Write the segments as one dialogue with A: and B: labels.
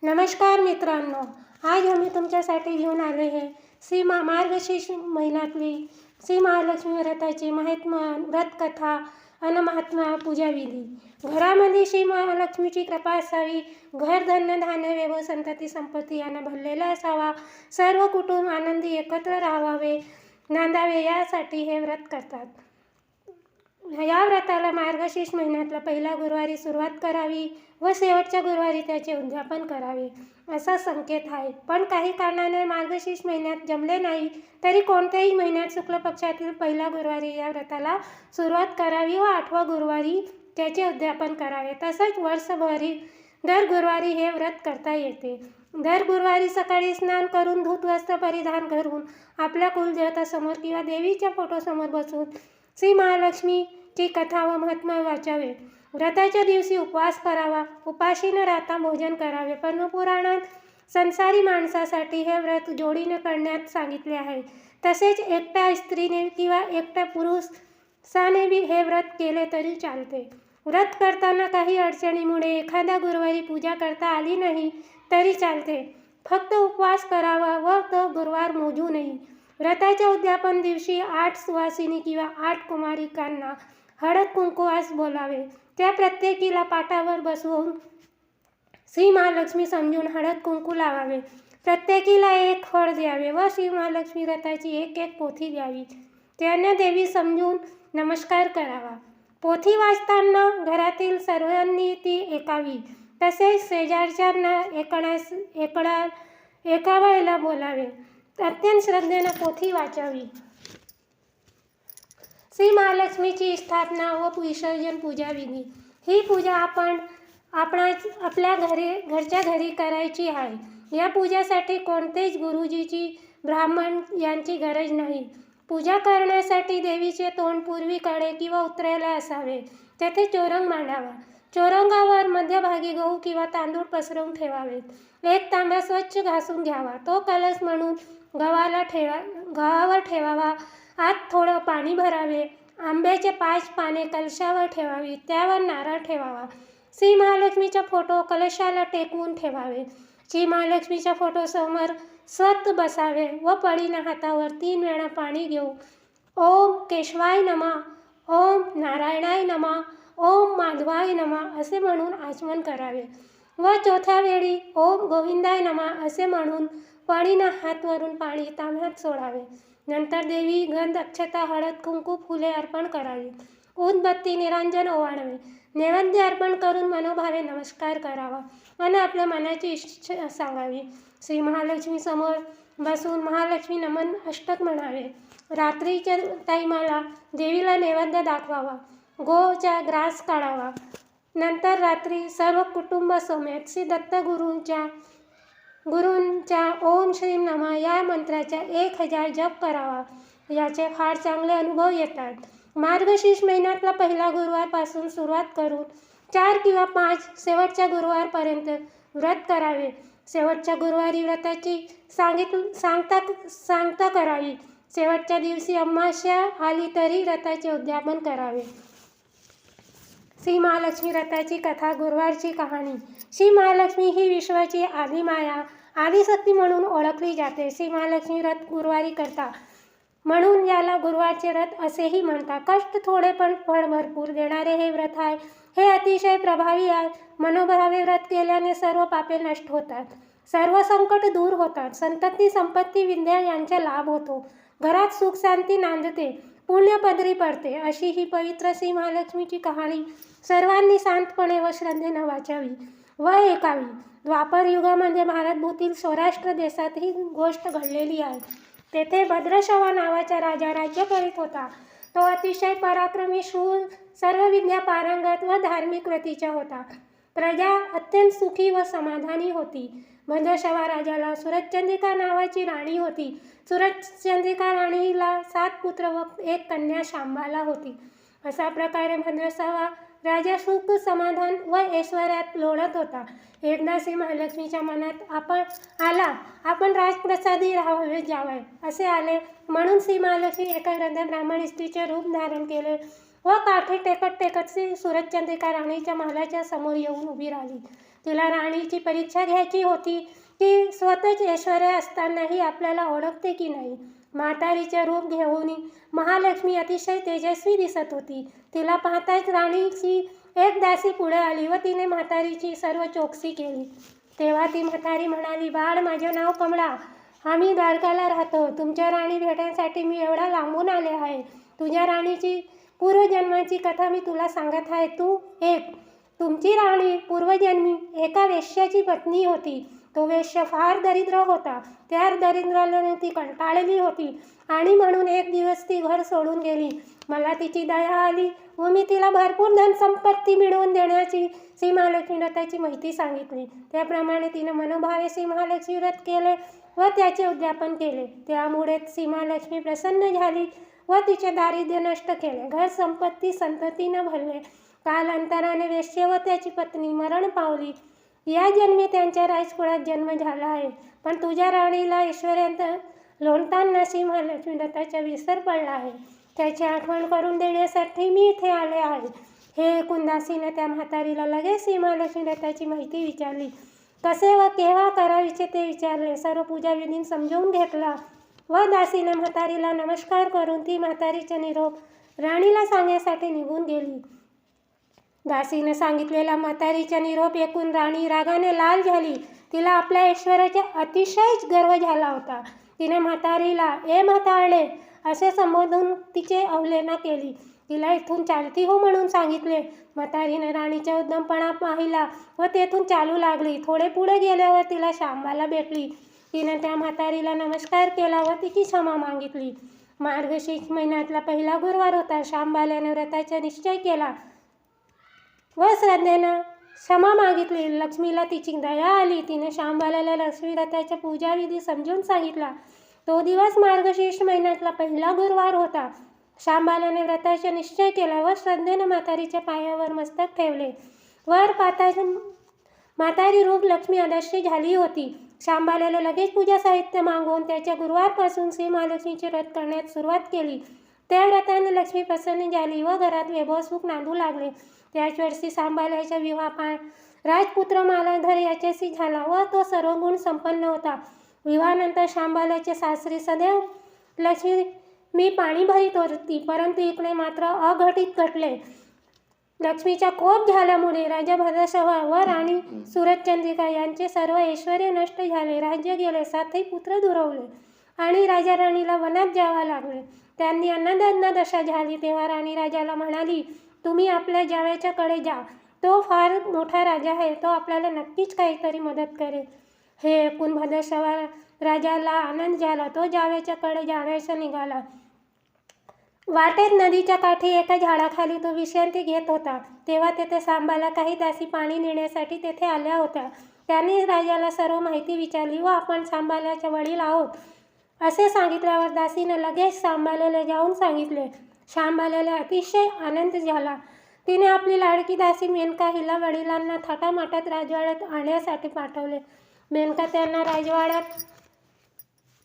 A: नमस्कार मित्रांनो, आज आम्ही तुमच्यासाठी घेऊन आलो आहे मार्गशीर्ष महिन्यातली श्री महालक्ष्मी व्रताची व्रत कथा आणि महात्मा पूजा विधी। घरामध्ये श्री महालक्ष्मीची कृपा असावी, घर धन्य धान्य वैभव संतती संपत्ती यांना भरलेला असावा, सर्व कुटुंब आनंदी एकत्र राहावे नांदावे यासाठी हे व्रत करतात। या व्रताला मार्गशीर्ष महिन्यातला पहिला गुरुवारी सुरुवात करावी व शेवटच्या गुरुवारी त्याचे उद्यापन करावे असा संकेत आहे। पण काही कारणाने मार्गशीर्ष महिन्यात जमले नाही तरी कोणत्याही महिन्यात शुक्ल पक्षातील पहिला गुरुवारी या व्रताला सुरुवात करावी व 8व्या गुरुवारी त्याचे उद्यापन करावे। तसंच वर्षभरी दर गुरुवारी हे व्रत करता येते। दर गुरुवारी सकाळी स्नान करून धूत वस्त्र परिधान करून आपल्या कुलदेवतासमोर किंवा देवीच्या फोटोसमोर बसून श्री महालक्ष्मीची कथा व महात्म्य वाचावे। व्रताच्या दिवशी उपवास करावा, उपाशी न राहता भोजन करावे। पद्मपुराणात संसारी माणसासाठी हे व्रत जोडीने करण्यात सांगितले आहे। तसेच एकट्या स्त्रीने किंवा एकट्या पुरुषाने बी हे व्रत केले तरी चालते। व्रत करताना काही अडचणीमुळे एखाद्या गुरुवारी पूजा करता आली नाही तरी चालते, फक्त उपवास करावा व तो गुरुवार मोजू नये। व्रताच्या उद्यापन दिवशी 8 सुवासिनी किंवा 8 कुमारिकांना हळद कुंकवास बोलावे। त्या प्रत्येकीला पाटावर बसवून श्री महालक्ष्मी समजून हळद कुंकू लावावे। प्रत्येकीला एक फळ द्यावे व श्री महालक्ष्मी व्रताची एक पोथी द्यावी। त्यांना देवी समजून नमस्कार करावा। पोथी वाचताना घरातील सर्वांनी ती ऐकावी। तसेच शेजारच्यांना ऐकावायला बोलावे। अत्यंत श्रद्धेने पोथी वाचावी। श्री महालक्ष्मीची स्थापना व विसर्जन पूजा विधी। ही पूजा आपल्या घरच्या घरी करायची आहे। या पूजासाठी कोणतेच गुरुजीची ब्राह्मण यांची गरज नाही। पूजा करण्यासाठी देवीचे तोंड पूर्वीकडे किंवा उत्तरेला असावे। तेथे चौरंग मांडावा। चौरंगावर मध्यभागी गहू किंवा तांदूळ पसरवून ठेवावेत। एक तांब्या स्वच्छ घासून घ्यावा। तो कलश म्हणून गव्हावर ठेवावा। आत थोडं पाणी भरावे। आंब्याचे 5 पाने कलशावर ठेवावी। त्यावर नारळ ठेवावा। श्री महालक्ष्मीचा फोटो कलशाला टेकवून ठेवावे। श्री महालक्ष्मीच्या फोटोसमोर स्वत बसावे व पळीने हातावर 3 वेळा पाणी घेऊ ओम केशवाय नमः, ओम नारायणाय नमः, ओम माधवाय नमः असे म्हणून आचमन करावे व 4थ्या वेळी ओम गोविंदाय नमः असे म्हणून पळीने हात वरून पाणी तांब्यात सोडावे। नंतर देवी गंध अक्षता हळद कुंकू फुले अर्पण करावी। उदबत्ती निरांजन ओवाळावे। नैवेद्य अर्पण करून मनोभावे नमस्कार करावा आणि आपल्या मनाची इच्छा सांगावी। श्री महालक्ष्मी समोर बसून महालक्ष्मी नमन अष्टक म्हणावे। रात्रीच्या टाईमाला देवीला नैवेद्य दाखवावा। गोचा ग्रास काढावा। नंतर रात्री सर्व कुटुंबासमेत श्री गुरूंच्या ओम श्री नमः या मंत्राचा 1000 जप करावा। याचे फार चांगले अनुभव येतात। मार्गशीर्ष महिन्यातला पहिला गुरुवारपासून सुरुवात करून 4 किंवा 5 शेवटच्या गुरुवारपर्यंत व्रत करावे। शेवटच्या गुरुवारी व्रताची सांगता करावी। शेवटच्या दिवशी अमावास्या आली तरी व्रताचे उद्यापन करावे। श्री महालक्ष्मी व्रताची कथा। गुरुवारची कहाणी। श्री महालक्ष्मी ही विश्वाची आदिमाया आदिशक्ती म्हणून ओळखली जाते। श्री महालक्ष्मी व्रत गुरुवारी करता म्हणून याला गुरुवारचे व्रत असेही म्हणतात। कष्ट थोडे पण फळ भरपूर देणारे हे व्रत आहे। हे अतिशय प्रभावी आहे। मनोभावे व्रत केल्याने सर्व पापे नष्ट होतात, सर्व संकट दूर होतात, संतती संपत्ती विद्या यांचा लाभ होतो, घरात सुख शांती नांदते, पुण्य पदरी पडते। अशी ही पवित्र श्री महालक्ष्मीची कहाणी सर्वांनी शांतपणे व श्रद्धेने वाचावी व ऐकावी। द्वापर युगामध्ये भारतभूतील सौराष्ट्र देशात ही गोष्ट घडलेली आहे। तेथे भद्रश्रवा नावाचा राजा राज्य करीत होता। तो अतिशय पराक्रमी, शूर, सर्व विद्या पारंगत व धार्मिक वृत्तीचा होता। प्रजा अत्यंत सुखी व समाधानी होती। भद्रश्रवा राजाला सुरचंद्रिका नावाची राणी होती। सुरचंद्रिका राणीला 7 पुत्र व 1 कन्या शांबाला होती। अशा प्रकारे भद्रश्रवा राजा सुख समाधान व ऐश्वर्यात लोळत होता। एकदा श्री महालक्ष्मीच्या मनात आपण राजप्रसादी राहावे जावे असे आले, म्हणून श्री महालक्ष्मी एका वृद्ध ब्राह्मण स्त्रीचे रूप धारण केले व काठी टेकत श्री सुरचंद्रिका राणीच्या महालाच्या समोर येऊन उभी राहिली। तिला राणीची परीक्षा घ्यायची होती की स्वतःच ऐश्वर्य असतानाही आपल्याला ओळखते की नाही. म्हातारीचे रूप घेऊन महालक्ष्मी अतिशय तेजस्वी दिसत होती. तिला पाहताच राणीची एक दासी पुढे आली व तिने म्हातारीची सर्व चौकशी केली. तेव्हा ती म्हातारी म्हणाली, बाळ, माझे नाव कमळा. आम्ही द्वारकाला राहतो. तुमच्या राणी भेटण्यासाठी मी एवढा लांबून आले आहे. तुझ्या राणीची पूर्वजन्माची कथा मी तुला सांगत आहे. तू ऐक. तुमची राणी पूर्वजन्मी एका वेश्याची पत्नी होती. तो वेश्या फार दरिद्र होता. त्या दरिद्राने ती कंटाळली होती आणि म्हणून एक दिवस ती घर सोडून गेली. मला तिची दया आली व मी तिला भरपूर धनसंपत्ती मिळवून देण्याची श्री महालक्ष्मी व्रताची माहिती सांगितली. त्याप्रमाणे तिने मनोभावे श्री महालक्ष्मी व्रत केले व त्याचे उद्यापन केले. त्यामुळे श्री महालक्ष्मी प्रसन्न झाली व तिचे दारिद्र्य नष्ट केले. घर संपत्ती संततीनं भरले. कालांतराने वेश्या व त्याची पत्नी मरण पावली. या जन्मी त्यांच्या राजकुळात जन्म झाला आहे. पण तुझ्या राणीला ऐश्वर्यात लोटताना श्री महालक्ष्मी व्रताचा विसर पडला आहे. त्याची आठवण करून देण्यासाठी मी इथे आले आहे. हे ऐकून दासीने त्या म्हातारीला लगेच श्री महालक्ष्मी व्रताची माहिती विचारली. कसे व केव्हा करावीचे ते विचारले. सर्व पूजाविधी समजवून घेतला व दासीने म्हातारीला नमस्कार करून ती म्हातारीचा निरोप राणीला सांगण्यासाठी निघून गेली. दासीने सांगितलेला म्हातारीचा निरोप ऐकून राणी रागाने लाल झाली. तिला आपल्या ऐश्वर्याचा अतिशय गर्व झाला होता. तिने म्हातारीला ए म्हातारडे असे संबोधून तिचे अवहेलना केली. तिला इथून चालती हो म्हणून सांगितले. म्हातारीने राणीचा उद्धमपणा पाहिला व तेथून चालू लागली. थोडे पुढे गेल्यावर तिला शांबाला भेटली. तिने त्या म्हातारीला नमस्कार केला व तिची क्षमा मागितली. मार्गशीर्ष महिन्यातला पहिला गुरुवार होता. शांबाल्याने व्रताचा निश्चय केला व श्रद्धेनं क्षमा मागितली. लक्ष्मीला तिची दया आली. तिने शांबाल्याला लक्ष्मी व्रताचा पूजाविधी समजून सांगितला. तो दिवस मार्गशीर्ष महिन्यातला पहिला गुरुवार होता. शांबाल्याने व्रताचा निश्चय केला व श्रद्धेनं म्हातारीच्या पायावर मस्तक ठेवले. वर पाहताच म्हातारी रूप लक्ष्मी अदृश्य झाली होती. शांबाल्याला लगेच पूजा साहित्य मागवून त्याच्या गुरुवारपासून श्री महालक्ष्मीचे व्रत करण्यास सुरुवात केली. त्या व्रताने लक्ष्मी प्रसन्न झाली व घरात वैभव सुख नांदू लागले. त्याच वर्षी शांबाल्याचा विवाह राजपुत्र मालाधर याच्याशी झाला व तो सर्व गुण संपन्न होता. विवाहानंतर शांबाल्याचे सासरी सदैव लक्ष्मी मी पाणी भरीत होती. परंतु इकडे मात्र अघटित घडले. लक्ष्मीचा कोप झाल्यामुळे राजा भद्रशवा व राणी सुरचंद्रिका यांचे सर्व ऐश्वर नष्ट झाले. राज्य गेले. 7ही पुत्र दुरावले आणि राजा राणीला वनात जावा लागले. त्यांनी अन्नदान दशा झाली. तेव्हा राणी राजाला म्हणाली, तुम्ही आपल्या जावयाच्याकडे जा. तो फार मोठा राजा आहे. तो आपल्याला नक्कीच काहीतरी मदत करेल. हे ऐकून भद्रशवा राजाला आनंद झाला. तो जावयाच्याकडे जाण्यास निघाला. वाटेत नदीच्या काठी एका झाडाखाली तो विश्रांती घेत होता. तेव्हा तेथे शांबाला काही दासी पाणी नेण्यासाठी तेथे आल्या होत्या. त्यांनी राजाला सर्व माहिती विचारली व आपण शांबाल्याचे वडील आहोत असे सांगितल्यावर दासीने लगेच शांबाल्याला जाऊन सांगितले. शांबाल्याला अतिशय आनंद झाला. तिने आपली लाडकी दासी मेनका हिला वडिलांना थाटामाटात राजवाड्यात आणण्यासाठी पाठवले. मेनका त्यांना राजवाड्यात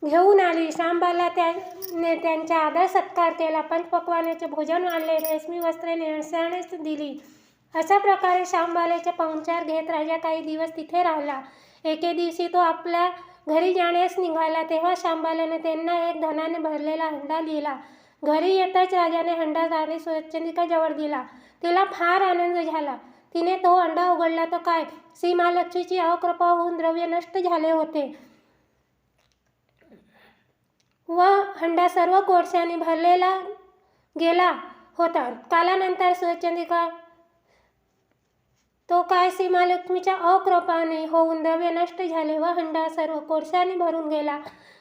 A: घेऊन आली. शांबाला त्याने त्यांचा आदर सत्कार केला. पंचपक्वान्नाचे भोजन आणले. रेशमी वस्त्रे नेसण्यास दिली. अशा प्रकारे शांबाल्याचे पाहुणचार घेत राजा काही दिवस तिथे राहिला. एके दिवशी तो आपल्या घरी जाण्यास निघाला. तेव्हा शांबाल्याने त्यांना एक धनाने भरलेला हंडा दिला. घरी येताच राजाने हंडा राणी सुरचंद्रिकाजवळ दिला. तिला फार आनंद झाला. तिने तो हंडा उघडला तर काय, श्री महालक्ष्मीची अकृपा होऊन द्रव्य नष्ट झाले होते व हंडा सर्व कोळशाने भरलेला गेला होता. कालानंतर सुरचंद्रिका तो काय श्री महालक्ष्मीच्या अकृपाने होऊन द्रव्य नष्ट झाले व हंडा सर्व कोळशाने भरून गेला.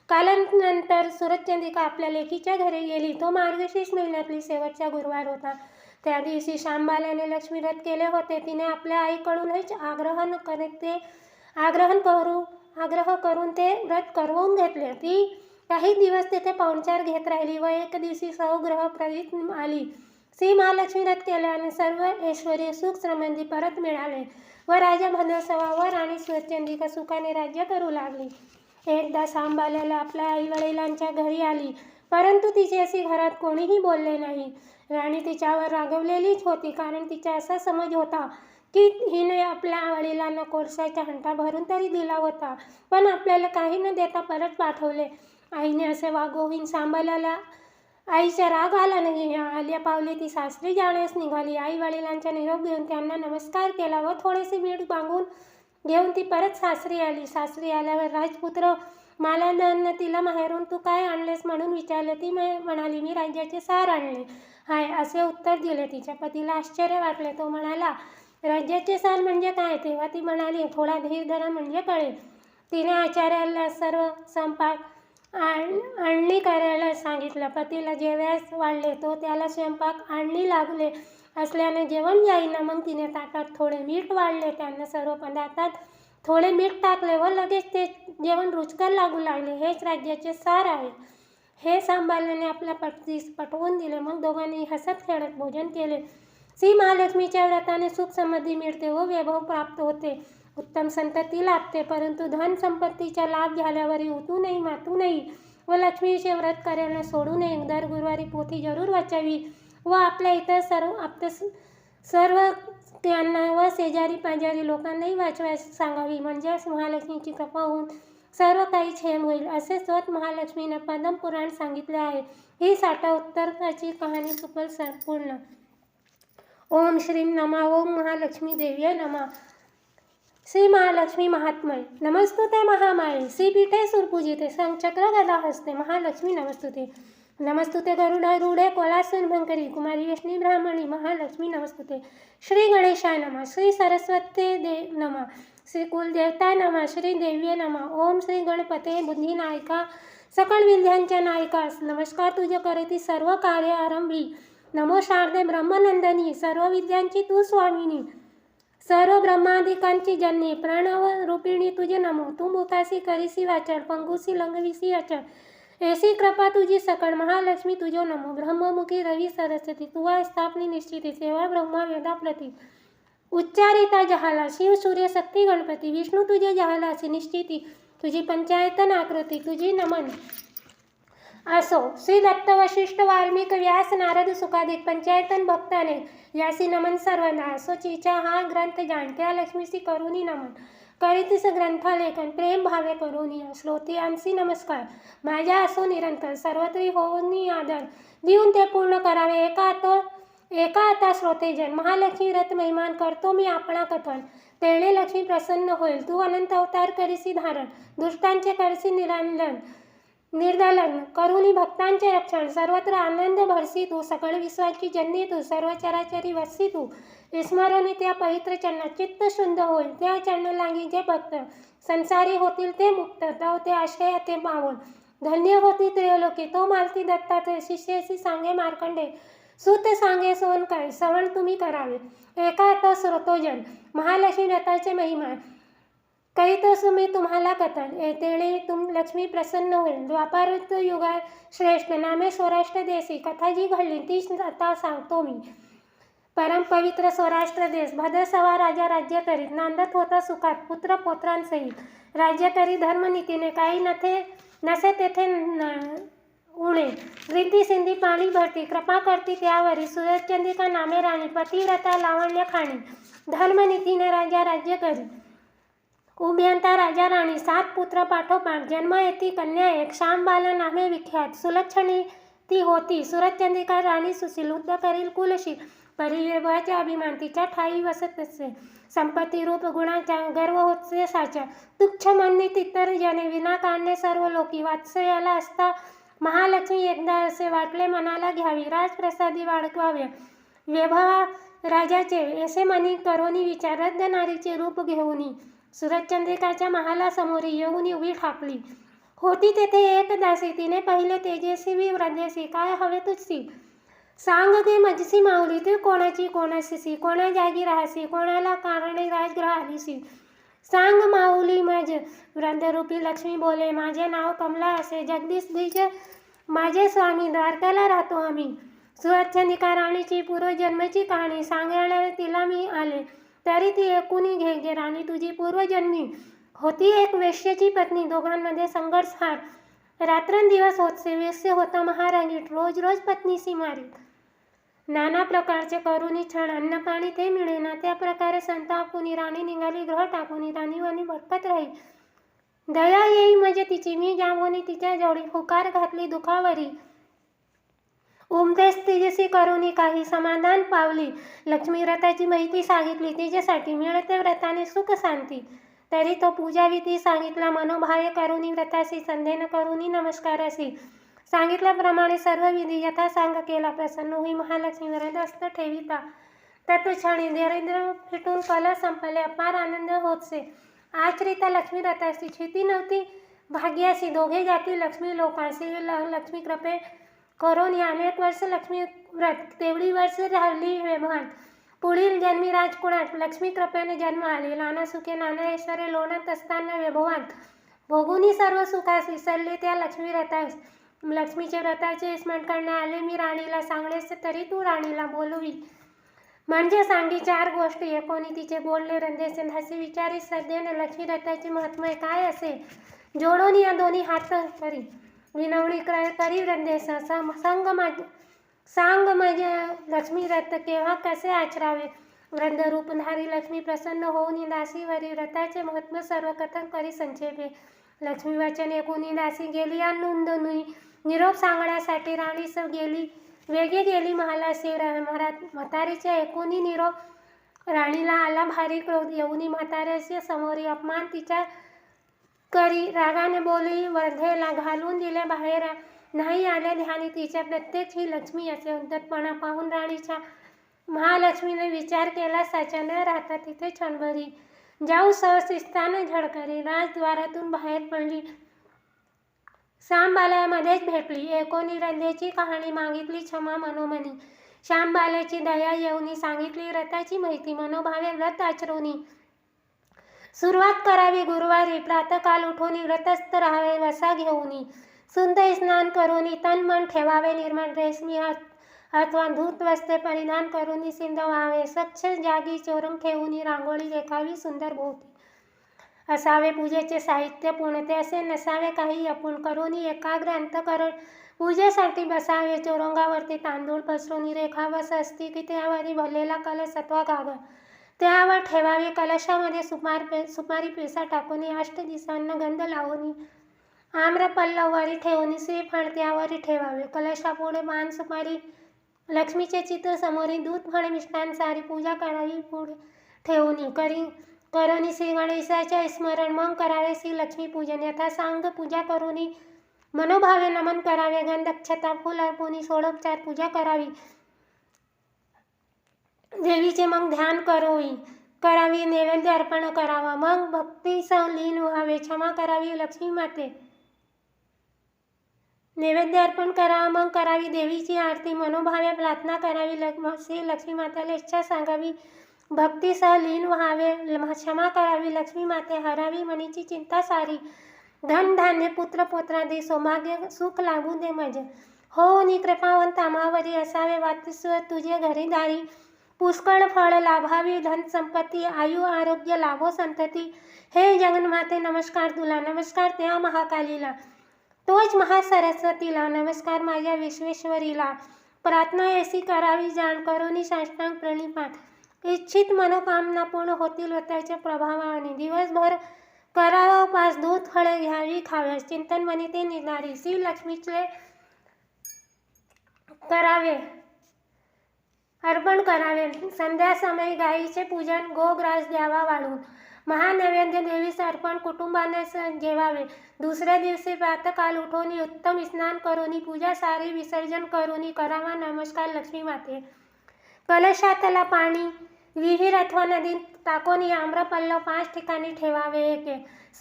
A: कालानंतर सुरचंद्रिका आपल्या लेकीच्या घरी गेली. तो मार्गशीर्ष महिन्यातली शेवटचा गुरुवार होता. त्या दिवशी शांबाल्याने लक्ष्मी व्रत केले होते. तिने आपल्या आईकडूनच आग्रह करून ते व्रत करवून घेतले. ती काही दिवस तेथे पाहुणचार घेत राहिली व एक दिवशी सौग्रह प्रदीप आली. श्री महालक्ष्मी व्रत केल्याने सर्व ऐश्वर्य सुख समृद्धी परत मिळाले व राजा भद्रशवा व राणी सुरचंद्रिका सुखाने राज्य करू लागली. एकदा शांबाल्याला आपल्या आईवडिलांच्या घरी आली, परंतु तिच्याशी घरात कोणीही बोलले नाही. राणी तिच्यावर रागवलेलीच होती, कारण तिचा असा समज होता की हिने आपल्या वडिलांना कोळशाच्या हंटा भरून तरी दिला होता, पण आपल्याला काही न देता परत पाठवले. आईने असे वागवून सांभाळायला आईचा राग आला नाही. आल्या पावले ती सासरी जाण्यास निघाली. आई वडिलांचा निरोप घेऊन त्यांना नमस्कार केला व थोडेसे मीठ मागून घेऊन ती परत सासरी आली. सासरी आल्यावर राजपुत्र मालांदांना तिला माहेरून तू काय आणलेस म्हणून विचारले. ती म्हणाली, मी राज्याचे सार आणले आहे असे उत्तर दिले. तिच्या पतीला आश्चर्य वाटले. तो म्हणाला, राज्याचे सार म्हणजे काय? तेव्हा ती म्हणाली, थोडा धीर धरा म्हणजे कळेल. तिने आचार्याला सर्व स्वयंपाक आणणी करायला सांगितलं. पतीला जेवायस वाढले तो त्याला स्वयंपाक आणणी लागले असल्याने जेवण जाईना. मग तिने ताटात थोडे मीठ वाढले. त्यांना सर्व पदार्थात थोडे मीठ टाकले व लगेच ते जेवण रुचकर लागू लागले. हेच राज्याचे सार आहे. हे सांभाळल्याने आपल्या पतीस पटवून दिले. मग दोघांनी हसत खेळत भोजन केले. श्री महालक्ष्मीच्या व्रताने सुख समृद्धी मिळते व वैभव प्राप्त होते, उत्तम संतती लाभते. परंतु धन संपत्तीचा लाभ झाल्यावरही उतू नाही, मातू नाही व लक्ष्मीचे व्रत करायला सोडू नये. दर गुरुवारी पोथी जरूर वाचावी व आपल्या इतर सर्व त्यांना व शेजारी पाजारी लोकांनाही वाचवायला सांगावी, म्हणजे महालक्ष्मीची कृपा होऊन सर्व काही क्षेम होईल, असे स्वतः महालक्ष्मीने पद्म पुराण सांगितले आहे. ही 60 उत्तराची कहाणी सुफल संपूर्ण. ओम श्रीं नमः. ओम महालक्ष्मी देव्ये नमः. श्री महालक्ष्मी महात्म्य. नमस्तुते महामाये श्रीपीठे सुरपूजिते शंखचक्र गदा हस्ते महालक्ष्मी नमस्तुते. नमस्तुते गरुडारूढे कोलासनभंकरी कुमारी वैष्णवी ब्राह्मणी महालक्ष्मी नमस्तुते. श्री गणेशाय नमः. श्री सरस्वती नमः. श्री कुलदेवताय नमः. श्री देव्ये नमः. ओम श्री गणपते बुद्धी नायका सकळ विद्यांच्या नायकास नमस्कार तुझे करीती सर्व कार्य आरंभी. नमो शारदे ब्रह्मनंदनी सर्व विद्यांची तू स्वामिनी, सर्व ब्रह्मादिकांची जननी प्रणव रूपिणी तुझे नमो. तू मुखासी करीसी वाचन पंगुसी लंगविसी अचल, ऐसी कृपा तुझी सकळ महालक्ष्मी तुझो नमो. ब्रह्ममुखी रवी सरस्वती तुवा स्थापनी निश्चिती सेवा ब्रह्मा वेदाप्रती उच्चारिता जहाला. शिव सूर्य शक्ती गणपती विष्णू तुझे जहालासी निश्चिती, तुझी पंचायतन आकृती तुझी नमन असो. श्री दत्त वशिष्ठ वाल्मिक व्यास नारद सुखादिक पंचायतन भक्ताने यासी नमन सर्वदा. असो चिचा हा ग्रंथ जाणत्या लक्ष्मीसी करुणी नमन, करीतीस ग्रंथालेखन प्रेम भावे करुणी. श्रोत्यांसी नमस्कार माझ्या असो निरंतर, सर्वत्री होऊनी आदर देऊन ते पूर्ण करावे. एका आता श्रोतेजन महालक्ष्मी व्रत महिमान करतो मी आपणा कथन, तेणे लक्ष्मी प्रसन्न होईल. तू अनंत अवतार करीसी धारण, दुष्टांचे करसी निर्दालन करुणी भक्तांचे रक्षण. सर्वत्र आनंद भरसी तू, सकळ विश्वाची जननी तू, सर्व चराचरी वसी तू. स्मरणी त्या पवित्र चरणात चित्त शुद्ध होईल. त्या चरण लागी जे भक्त संसारी होतील ते मुक्त, तव ते आश्रय ते पावन. धन्य होती त्रैलोकी तो मालती दत्तात्रय. शिष्येसी सांगे मार्कंडे सूत सांगे सोन काय, श्रवण तुम्ही करावे. एका आता श्रोतोजन महालक्ष्मी व्रताचे महिमा करीतोस मी तुम्हाला कथन, तेणे तुम लक्ष्मी प्रसन्न होईल. द्वापार युगा श्रेष्ठ नामे सौराष्ट्र देशी कथा जी घडली ती आता सांगतो मी. परम पवित्र सौराष्ट्र देश भद्र सवा राजा राज्य करीत, नांदत होता सुखात पुत्र पौत्रांसहित. राज्य करी धर्मनीतीने काही नसे तेथे उणे. रिद्धी सिंधी पाणी भरती कृपा करती त्यावरी. सुरचंदिका नामे राणी पतिव्रता लावण्य खाणी. धर्मनीतीने राजा राज्य करी. उभयंता राजा राणी 7 पुत्र पाठोपाठ. जन्म येती कन्या एक. श्यामबाला नामे विख्यात. सुलक्षणी ती होती. सुरचंदिका राणी सुशील. उद्ध करील कुलशील. परिवैभवाचा अभिमान तिच्या ठाई वसत असे. संपत्ती रूप गुणाचा गर्व होते साचा. तुच्छ म्हणणे तितर जने विनाकारणे सर्व लोकी. वात्सल्याला असता महालक्ष्मी एकदा असे वाटले मनाला घ्यावी. राजप्रसादी वाढवावे वैभवा राजाचे ऐसे मनी करोनी विचार. रद्द नारीचे रूप घेऊनी सुरचंद्रिकाच्या महालासमोरी येऊन उभी ठाकली. होती तेथे एक दासी. तिने पाहिले तेजस्वी वृद्धेसी. काय हवे तुझसी सांग गे मजसी माऊली. तू कोणाची कोणाशीसी, कोणा जागी राहासी, कोणाला कारणे राजगृह आलीसी. सांग माऊली मज. वृद्धरूपी लक्ष्मी बोले, माझे नाव कमला असे. जगदीश द्विज माझे स्वामी. द्वारकाला राहतो आम्ही. सुरचंदिका राणीची पूर्वजन्माची कहाणी सांगायला तिला मी आले. तरी ती ऐकून घे राणी. तुझी पूर्वजन्मी होती एक वेश्येची पत्नी. दोघांमध्ये संघर्ष हार. रात्रंदिवस होतसे. वेश्य होता महारांगीट. रोज रोज पत्नीसी मारीत. नाना प्रकारचे करुणी छळ अन्न पाणी ते मिळेना, त्या प्रकारे संतापुनी राणी निघाली ग्रह टाकूनी, राणीवाणी भटकत राही. दया येई म्हणजे तिची, मी जांभोनी तिच्या जोडी, हुकार घातली दुखावरी, उमतेच तिजसी करुणी काही, समाधान पावली. लक्ष्मी व्रताची माहिती सांगितली, तिच्यासाठी मिळते व्रताने सुख शांती. तरी तो पूजाविधी सांगितला, मनोभावे करुणी व्रतासी, संध्येन करुणी नमस्कारासी. सांगितल्याप्रमाणे सर्व विधी यथासांग केला, प्रसन्न होई महालक्ष्मी वरदहस्त ठेविता. तत्क्षणी दारिद्र्य फिटून कल संपले, अपार आनंद होतसे. आचरिता लक्ष्मी व्रताची क्षिती नव्हती भाग्यासी, दोघे जाती लक्ष्मी लोकांसी. लक्ष्मी कृपे करून अनेक वर्ष लक्ष्मी व्रत, तेवढी वर्ष राहिली वेभान. पुढील जन्मी राजकुळात लक्ष्मी कृपेने जन्म आले, नाना सुखे नाना ऐश्वर्य लोणत असताना वैभवात, भोगुनी सर्व सुखास विसरले त्या लक्ष्मी व्रतास. लक्ष्मीचे व्रताचे स्मरण करणे आले मी राणीला, सांगणेस तरी तू राणीला बोलवी. म्हणजे सांगी चार गोष्टी, एकोणी तिचे बोलणे रंदेसे, हसी विचारी श्रद्धेने लक्ष्मी व्रताचे महत्त्व काय असे. जोडून या दोन्ही हात करी, विनवणी करी रंदेस, सांग माझे लक्ष्मी व्रत केव्हा कसे आचरावे. वृंदरूपधारी लक्ष्मी प्रसन्न होऊन दासीवरी, व्रताचे महत्त्व सर्व कथन करी संक्षेपे. लक्ष्मी वचन ऐकून दासी गेली आनंदुनी, निरोप सांगण्यासाठी राणीस गेली वेगे गेली महालासी. म्हातारीच्या ऐकून निरोप राणीला आला भारी क्रोध, येऊनी म्हाताऱ्याच्या समोरी अपमान तिच्या करी, रागाने बोली वर्धेला घालून दिले बाहेर. नाही आले ध्यानी तिच्या, प्रत्येक ही लक्ष्मी असे उद्धटपणा पाहून राणीच्या महालक्ष्मीने विचार केला, साच्या न राहता तिथे क्षणभरी जाऊ सहशिस्ताने झडकरी. राजद्वारातून बाहेर पडली, श्यामबाल्यामध्येच भेटली, एकोणी रंधेची कहाणी मागितली क्षमा मनोमनी. श्यामबाल्याची दया येऊनी सांगितली व्रताची माहिती, मनोभावे व्रत आचरोनी सुरुवात करावी गुरुवारी. प्रातःकाल उठोनी व्रतस्थ राहावे वसा घेऊनी, सुंदर स्नान करूनी तन मन ठेवावे निर्मळ, रेशमी अथवा धूत वस्त्रे परिधान करूनी सिंध व्हावे, स्वच्छ जागी चोरून ठेवूनी रांगोळी रेखावी सुंदर भोवती. असावे पूजेचे साहित्य पूर्णते असे नसावे काही अपूर्ण, करूनी एकाग्र अंतकरण पूजेसाठी बसावे. चौरंगावरती तांदूळ पसरूनी रेखावा स्वस्तिक, त्यावरी भरलेला कलश अथवा घागर त्यावर ठेवावे. कलशामध्ये सुपारी पेसा टाकून अष्ट दिशांना गंध लावून आम्रपल्लवरी ठेवून श्रीफळ त्यावरी ठेवावे. कलशापुढे पान सुपारी लक्ष्मीचे चित्र समोरी दूध फळे मिष्टान सारी पूजा करावी. पुढे ठेवून करोनी श्री गणेशाचे स्मरण, मग करावे श्री लक्ष्मी पूजन. यथासांग पूजा करूनी मनोभावे नमन करावे. गंध अक्षता फूल अर्पून षोडोपचार पूजा करावी. देवीचे मग ध्यान करावी, नैवेद्य अर्पण करावा. मग भक्तीसह लीन व्हावे, क्षमा करावी लक्ष्मी माते. नैवेद्य अर्पण करावा, मग करावी देवीची आरती. मनोभावे प्रार्थना करावी, श्री लक्ष्मी मातेला इच्छा सांगावी. भक्तीसह लीन व्हावे, क्षमा करावी लक्ष्मी माते. हरावी मनीची चिंता सारी, धन धान्य पुत्र पुत्रादी सौभाग्य सुख लागू दे मज. हो नि कृपावंत आम्हावरी असावे वात्सल्य तुझे घरी दारी. पुष्कळ फळ लाभावी, धन संपत्ती आयु आरोग्य लाभो संतती. हे जगन्माते नमस्कार तुला, नमस्कार त्या महाकालीला, तोच महासरस्वतीला, नमस्कार माझ्या विश्वेश्वरीला. प्रार्थना ऐसी करावी जाण, करोनी साष्टांग प्रणिपात. इच्छित मनोकामना पूर्ण होतील व्रताच्या प्रभावाने. दिवसभर करावा उपास, दूध फळे घ्यावी खाव्यास, चिंतन मनी ते निधारी. श्री लक्ष्मीचे करावे अर्पण करावे. संध्या समय गायीचे पूजन, गोग्रास द्यावा वाढून. महानैवेद्य देवीस अर्पण कुटुंबाने जेवावे. दुसऱ्या दिवशी प्रातःकाल उठून उत्तम स्नान करून पूजा सारी विसर्जन करून करावा नमस्कार लक्ष्मी माते. कलशातला पाणी विहीर अथवा नदीत टाकून आम्रपल्लव 5 ठिकाणी ठेवावे. एक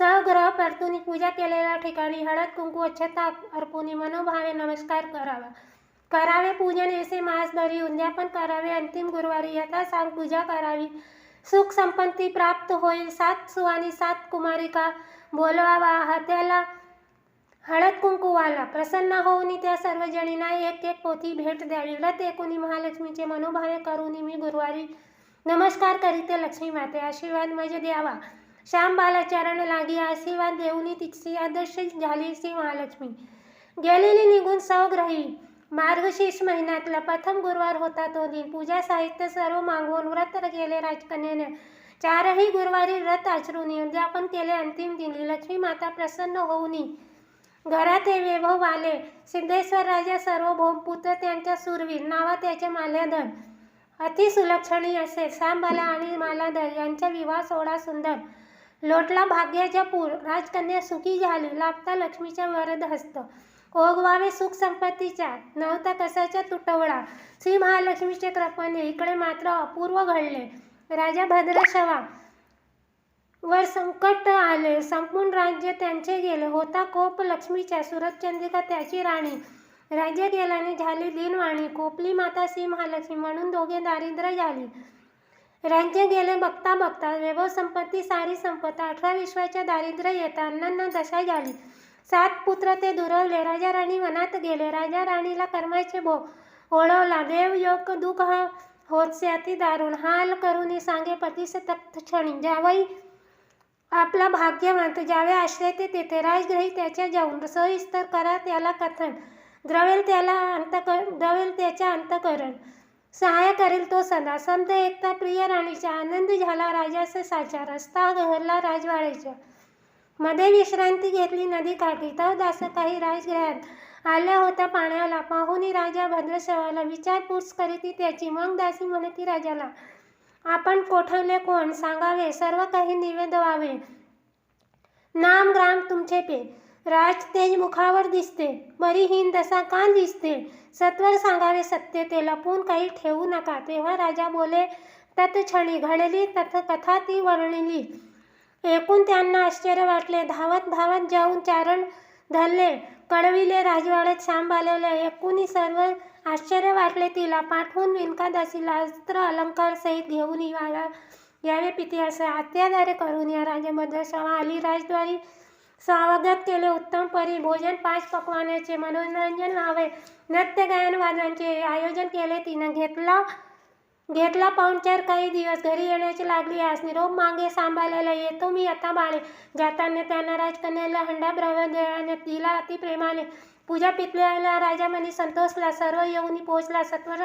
A: सहग्रह परतून पूजा केलेल्या ठिकाणी हळद कुंकू अक्षता अर्पून मनोभावे नमस्कार करावे. पूजन ऐसे मासभरी उद्यापन करावे. अंतिम गुरुवारी यथासांग पूजा करावी. सुख संपत्ती प्राप्त होईल. 7 सुवाणी 7 कुमारिका बोलवावा. हात्याला हळद कुंकूवाला प्रसन्न होऊन त्या सर्व जणींना एक एक पोथी भेट द्यावी. व्रत ऐकून महालक्ष्मीचे मनोभावे करून मी गुरुवारी नमस्कार करीते लक्ष्मी माते. आशीर्वाद मज द्यावा. श्यामबाला चरण लागी आशीर्वाद देऊन तिची आदर्श झाली श्री महालक्ष्मी. गेलेली निघून सौग्रही मार्गशीर्ष महिन्यातला प्रथम गुरुवार होता तो दिन. पूजा साहित्य सर्व मागवून व्रत केले राजकन्याने. 4ही गुरुवारी व्रत आचरून उद्यापन केले. अंतिम दिनी लक्ष्मी माता प्रसन्न होऊनी घरात हे वैभव आले. सिद्धेश्वर राजा सार्वभौम पुत्र त्यांच्या सूरवीर, नावा त्याचे माल्याधर. अतिसुलक्षणी असे सांबाला आणि मालाधर यांचा विवाह सोहळा सुंदर. लोटला भाग्याचा पूर, राजकन्या सुखी झाली. लाभता लक्ष्मीचा वरद हस्त, ओघवावे सुख संपत्तीचा, नव्हता कसाचा तुटवडा. श्री महालक्ष्मीचे कृपेने इकडे मात्र अपूर्व घडले. राजा भद्रशवा वर संकट आले. संपूर्ण राज्य त्यांचे गेले. होता कोप लक्ष्मीच्या, सुरचंद्रिका त्याची राणी. राज्य गेल्याने झाली दिनवाणी. कोपली माता श्री महालक्ष्मी, म्हणून दोघे दारिद्र्य झाली. राज्य गेले बघता बघता, वैभव संपत्ती सारी संपत. 18 विश्वाच्या दारिद्र्य येता अनन्न दशा झाली. 7 पुत्र ते दुरावले. राजा राणी वनात गेले. राजा राणीला कर्माचे भोग ओढवला. देव योग दुःख होतसे अति दारुण. हाल करुनी सांगे पतीस तप्त क्षणी. जावई आपला भाग्यवंत, ज्यावे आश्रय ते तेथे. राजग्रही त्याच्या जाऊन, सविस्तर करा त्याला कथन. द्रवेल त्याच्या अंतकरण, सहाय्य करेल तो सदा. संत एकता प्रिय राणीचा, आनंद झाला राजाचा साचा. रस्ता घरला राजवाड्याच्या, मध्ये विश्रांती घेतली नदी काठी. तव दास काही राजगृहात आल्या होत्या पाण्याला. पाहुनी राजा भद्रशवाला, विचारपूस करीती त्याची. मग दासी म्हणती राजाला, आपण कोठवले कोण, सांगावे सर्व काही निवेदवावे. नाम ग्राम तुमचे पे, राज तेज मुखावर दिसते. बरीहीन दशा का दिसते, सत्वर सांगावे सत्य ते. लपून काही ठेवू नका. तेव्हा राजा बोले तत्क्षणी, घडली तथ कथा ती वर्णिली. ऐकून त्यांना आश्चर्य वाटले. धावत धावत जाऊन चारण धरले. कळविले राजवाड्यात सांभाळले. ऐकून सर्व आश्चर्य वाटले तिला. पाठवून विनकादासीला अस्त्र अलंकार सहित घेऊन यावे पित्यास. आत्यादारे करून या राजा भद्रशवा आली राजद्वारी. स्वागत केले उत्तम परी. भोजन 5 पक्वान्याचे, मनोरंजन व्हावे. नृत्य गायन वादनाचे आयोजन केले तिनं. घेतला पाहुणचार काही दिवस. घरी येण्याची लागली आस. निरोप मागे सांभाळायला, येतो मी आता बाळे. जाताना त्यांना राजकन्याला हंडा ब्रह्मदेवाने दिला अति प्रेमाने. पूजा पितळ्याला राजा मनी संतोषला. सर्व येऊनी पोहोचला सत्वर.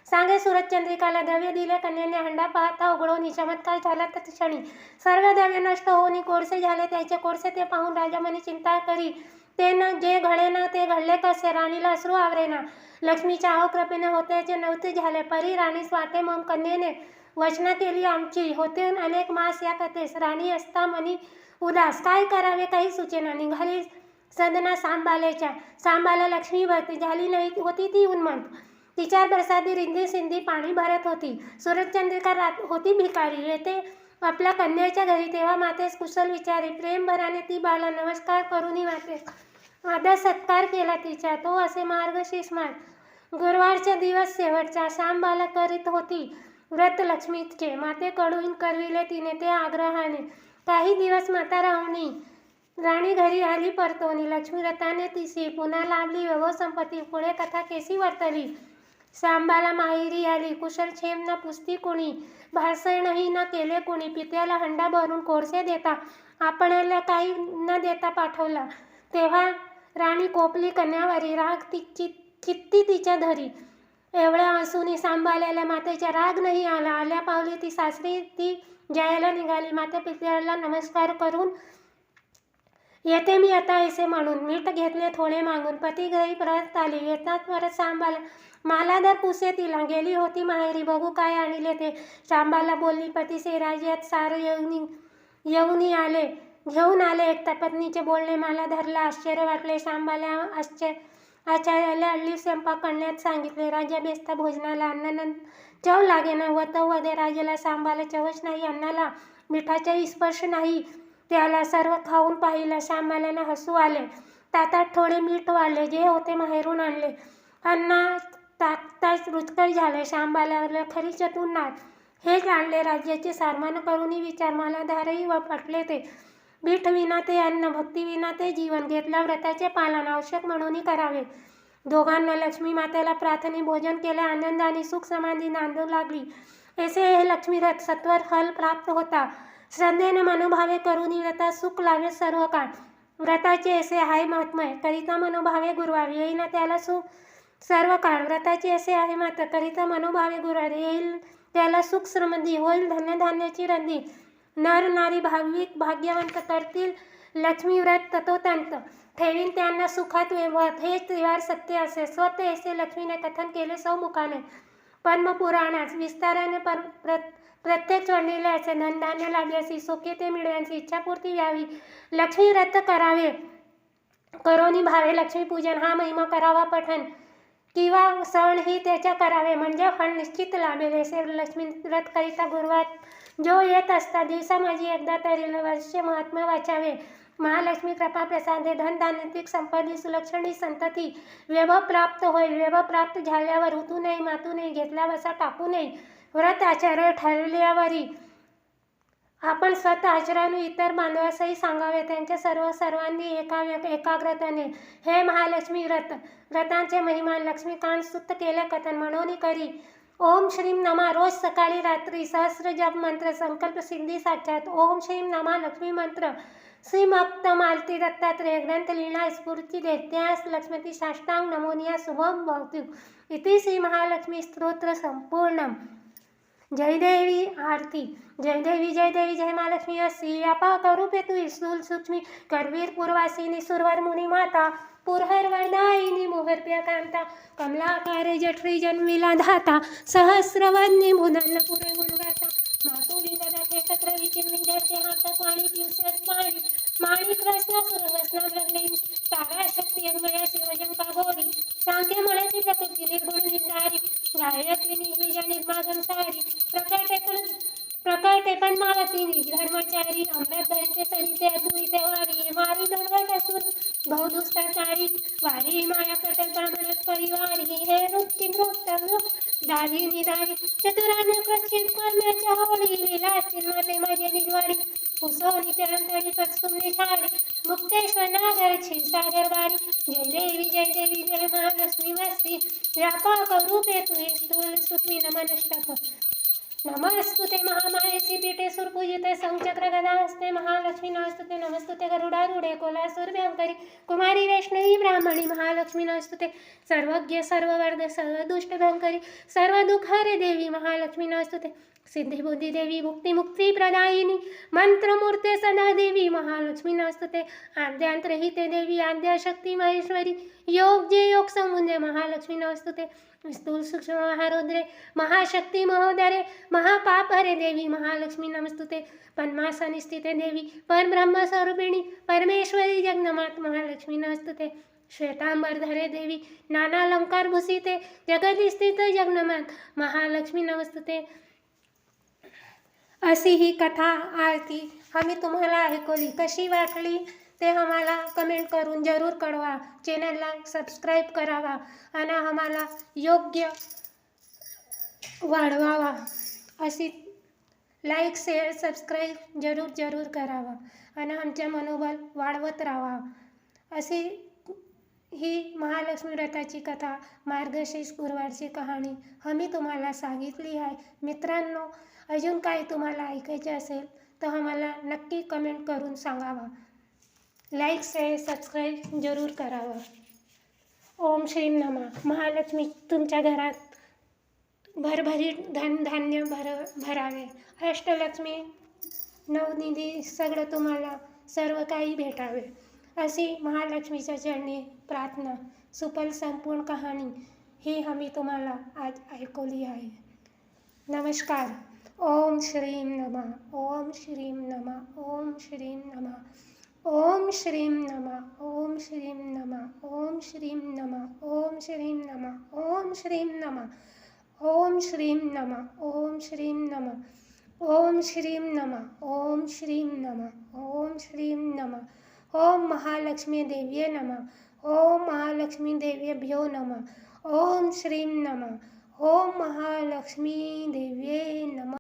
A: सांगे सुरचंद्रिकाला, द्रव्य दिले कन्याने. हंडा पाहता उघडून चमत्कार झाला तत्क्षणी. सर्व द्रव्य नष्ट होऊन कोळसे झाले त्याचे. कोळसे ते पाहून राजा मनी चिंता करी. ते न जे घडे ना ते घडले कसे. राणीला अश्रू आवरेना. लक्ष्मीच्या कृपेने होत्याचे नव्हते झाले. परी राणीस वाटे मग कन्येने वचना केली आमची. होते अनेक मास या कथेस. राणी असता मनी उदास, काय करावे काही सुचेना. निघाली सदना सांबाल्याच्या. सांबाला लक्ष्मी भरती झाली नाही होती ती उन्मत्त. तिच्या प्रसादी रिंदी सिंधी पाणी भरत होती. सुरचंद्रिका होती भिकारी. येते आपल्या कन्याच्या घरी. तेव्हा मातेस कुशल विचारी. प्रेमभराने ती बाला नमस्कार करूनी मातेस आदर सत्कार केला तिचा. तो असे मार्गशीर्ष मास गुरुवारचा दिवस शेवटचा. सांबाला करीत होती व्रत लक्ष्मीचे. मातेकडून करविले तिने ते आग्रहाने. काही दिवस माता राणी घरी आली परतोनी. लक्ष्मी व्रताने तिसी पुन्हा लाभली वैभव संपत्ती. पुढे कथा केसी वर्तली. सांबाला माहेरी आली. कुशल क्षेम न पुसती कोणी. भाषणही न केले कोणी. पित्याला हंडा भरून कोळसे देता. आपणाला काही न देता पाठवला. तेव्हा राणी कोपली कन्यावारी. राग चित्ती तिच्या धरी. एवढ्या असूनही सांभाळलेल्या मातेचा राग नाही आला. आल्या पावली ती सासरी. ती जायला निघाली. माता पित्याला नमस्कार करून, येते मी आता ऐसे म्हणून. मीठ घेतले थोडे मागून. पती घरी परत आली. येतात परत सांबाला. मालाधर पुसे तिला. गेली होती माहेरी. बघू काय आणले ते. सांबाला बोलली, पतीसे राज्यात सारं येऊनी आले. घेऊन आले एकता. पत्नीचे बोलणे मालाधरला आश्चर्य वाटले. सांबाला आचार्याला अल्ली स्वयंपाक करण्यात सांगितले. राजा बेसता भोजनाला. अन्नानं चव लागेना. वधे राजाला. सांबाला चवच नाही अन्नाला. मिठाचाही स्पर्श नाही त्याला. सर्व खाऊन पाहिलं. सांबाल्याला हसू आले. ताटात थोडे मीठ वाढले. जे होते माहेरून आणले. अन्ना ताकताच रुचकर झाले. सांबाल्याला खरी चतुर नाथ. हेच आणले राज्याचे सारमान करूनही विचार. मालाधारही व पटले ते. बीठ विना ते अन्न, भक्ती विना ते जीवन. घेतल्या व्रताचे पालन आवश्यक म्हणूनही करावे. दोघांना लक्ष्मी मातेला प्रार्थने भोजन केले. आनंद आणि सुख समाधी नांदू लागली. ऐसे हे लक्ष्मीव्रत सत्वर फल प्राप्त होता. श्रद्धेने मनोभावे करूनी व्रतात सुख लावे सर्व काळ. व्रताचे ऐसे हाय महात्म्य. करिता मनोभावे गुरुवार. येईना त्याला सुख सर्व काळ व्रताची असे आहे मात्र करिता मनोभावे गुरारे येईल त्याला सुख समृद्धी होईल धन्यधान्याची रंधी नर नारी भाविक भाग्यवंत करतील लक्ष्मी व्रत ततोतंत ठेवीन त्यांना सुखात व्यवहार हे त्रिवार सत्य असे स्वतः ऐसे लक्ष्मीने कथन केले सौमुखाने पद्मपुराणात विस्ताराने प्रत्येक चढलेले असे धनधान्य लागल्यासी सोके ते मिळवायची इच्छापूर्ती व्हावी लक्ष्मी व्रत करावे करोनी भावे लक्ष्मीपूजन हा महिमा करावा पठण किंवा सण ही त्याच्या करावे म्हणजे फळ निश्चित लाभेल असे लक्ष्मी व्रत करिता गुरुवार जो येत असता दिवसा माझी एकदा तरी वर्ष महात्मा वाचावे महालक्ष्मी कृपा प्रसादे धन धान्यतिक संपत्ती सुलक्षणी संतती वैभव प्राप्त होईल वैभव प्राप्त झाल्यावर उतू नाही मातू नाही घेतला बसा टाकू नये व्रत आचार्य ठरल्यावरी आपण स्वतः आचरणाने इतर बांधवासही सांगावे त्यांच्या सर्वांनी एकाग्रतेने हे महालक्ष्मी व्रतांचे महिमा लक्ष्मीकांत स्तुत केले कथन म्हणून करी ओम श्रीम नमा रोज सकाळी रात्री सहस्र जप मंत्र संकल्प सिद्धी साक्षात ओम श्रीम नमा लक्ष्मी मंत्र श्रीमक्त मालती दत्तात्रेय ग्रंथ लीला स्फूर्ती देत्यास लक्ष्मी साष्टांग नमोनिया शुभम भवतु इति श्री महालक्ष्मी स्तोत्र संपूर्णम जय देवी आरती जय देवी जय महालक्ष्मी असी व्यापा करूपे तू स्थूल सूक्ष्मी करवीर पूर्वासिनी सुरवर मुनी माता पुरहर वरदायिनी मोहरप्या कांता कमलाकारे जठरी जन्मिला धाता सहस्रवन्नी भुदन्न पुरे गुणगाता मातुली गदा चक्र विचिन्नी जयते हातात वाणी दिवसात पाणी माणिक रत्न सुरवस्नाम लगले तारा शक्ती अन्मया शिवजंका घोरी सांगे मनाची प्रकृती निर्गुण निंदारी गायत्री निर्विजा निर्मागम सारी प्रकटे पद्मावतीनी धर्मचारी अमृत धरिते सरिते अद्वैते वारी मारी दोनवट असुर बहुदुष्टाचारी वारी माया प्रटल ब्राह्मणत परिवारी हे नृत्य नृत्य दारी निदारी चतुरान प्रचित कर्म्याच्या होळी लीला असतील माते माझे निजवाडी कुसोनी चरणतळी कत्सुमनी छाडी मुक्तेश्वर नागर क्षीरसागर वारी जय देवी जय महालक्ष्मी वस्ती व्यापक रूपे तुझे स्थूल सुखी नमनष्टक नमस्तुते महामायेसी पीठे सुरपूजिते संचक्र गदा हस्ते महालक्ष्मी नमस्तुते नमस्तुते गरुडारूढे कोलासुर भयंकरी कुमारी वैष्णवी ब्राह्मणी महालक्ष्मी नमस्तुते सर्वज्ञ सर्ववर्ध सर्वदुष्ट भयंकरी सर्व दुःखहरे देवी महालक्ष्मी नमस्तुते सिद्धी बुद्धी देवी मुक्ती प्रदायिनी मंत्रमूर्ते सदा देवी महालक्ष्मी नमस्तुते आद्यांतरहिते देवी आद्याशक्ती महेश्वरी योग जे योग समुद्रे महालक्ष्मी नमस्तुते स्थूल सूक्ष्म महारुद्रे महाशक्ती महोदरे महापाप हरे देवी महालक्ष्मी नमस्तुते पद्मासनी स्थिते देवी परब्रह्म स्वरूपिणी परमेश्वरी जगन्मात महालक्ष्मी नमस्तुते श्वेतांबरधरे देवी नानालंकार भूषिते जगती स्थित जगन्मात महालक्ष्मी नमस्तुते अशी ही कथा आरती आम्ही तुम्हाला ऐकवली कशी वाटली ते आम्हाला कमेंट करून जरूर कळवा चॅनलला सबस्क्राईब करावा आणि आम्हाला योग्य वाढवावा अशी लाईक शेअर सबस्क्राईब जरूर करावा आणि आमचे मनोबल वाढवत राहावा अशी ही महालक्ष्मी व्रताची कथा मार्गशीर्ष गुरुवारची कहाणी आम्ही तुम्हाला सांगितली आहे मित्रांनो अजून काही तुम्हाला ऐकायचे असेल तर आम्हाला नक्की कमेंट करून सांगावा लाईक शेअर सबस्क्राईब जरूर करावा ओम श्रीम नमः महालक्ष्मी तुमच्या घरात भरभरीत धनधान्य भरावे अष्टलक्ष्मी नवनिधी सगळं तुम्हाला सर्व काही भेटावे अशी महालक्ष्मीच्या चरणी प्रार्थना सुफल संपूर्ण कहाणी ही आम्ही तुम्हाला आज ऐकवली आहे नमस्कार ओम श्रीम नमः ओम श्रीम नमः ओम श्रीम नमः ओम श्रीम नमः ओम श्रीम नमः ओम श्रीम नमः ओम श्रीम नमः ओम श्रीम नमः ओम श्रीम नमः ओम श्रीम नमः ओम श्रीम नमः ओम श्रीम नमः ओम श्रीम नमः ओम महालक्ष्मी देव्ये नमः ओम महालक्ष्मी देव्येभ्यो नमः ओम श्रीम नमः ओम महालक्ष्मी देव्ये नमः।